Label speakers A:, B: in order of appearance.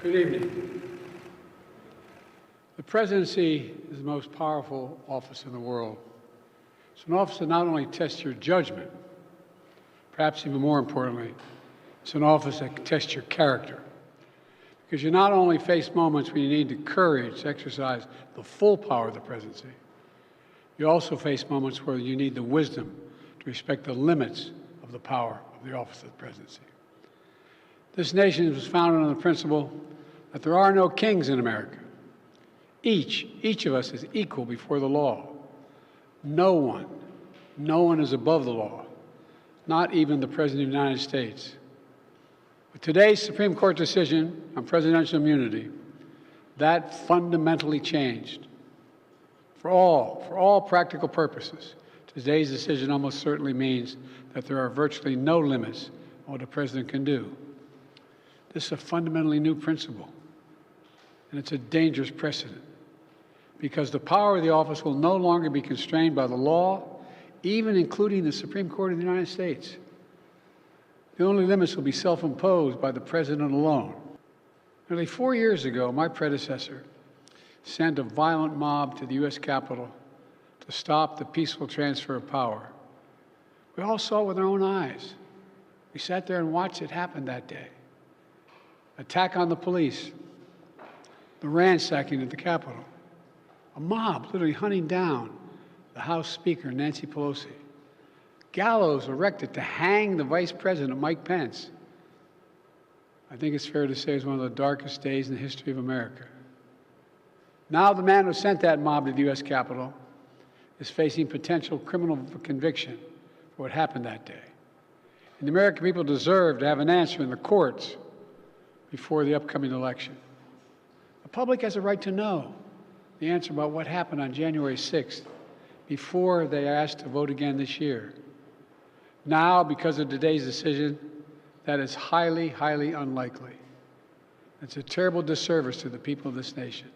A: Good evening. The presidency is the most powerful office in the world. It's an office that not only tests your judgment, perhaps even more importantly, it's an office that tests your character. Because you not only face moments when you need the courage to exercise the full power of the presidency, you also face moments where you need the wisdom to respect the limits of the power of the office of the presidency. This nation was founded on the principle that there are no kings in America. Each of us is equal before the law. No one is above the law, not even the President of the United States. With today's Supreme Court decision on presidential immunity, that fundamentally changed. For all practical purposes, today's decision almost certainly means that there are virtually no limits on what a president can do. This is a fundamentally new principle, and it's a dangerous precedent, because the power of the office will no longer be constrained by the law, even including the Supreme Court of the United States. The only limits will be self-imposed by the president alone. Nearly 4 years ago, my predecessor sent a violent mob to the U.S. Capitol to stop the peaceful transfer of power. We all saw it with our own eyes. We sat there and watched it happen that day. Attack on the police, the ransacking of the Capitol, a mob literally hunting down the House Speaker, Nancy Pelosi, gallows erected to hang the Vice President, Mike Pence. I think it's fair to say it's one of the darkest days in the history of America. Now the man who sent that mob to the U.S. Capitol is facing potential criminal conviction for what happened that day. And the American people deserve to have an answer in the courts before the upcoming election. The public has a right to know the answer about what happened on January 6th before they are asked to vote again this year. Now, because of today's decision, that is highly, highly unlikely. It's a terrible disservice to the people of this nation.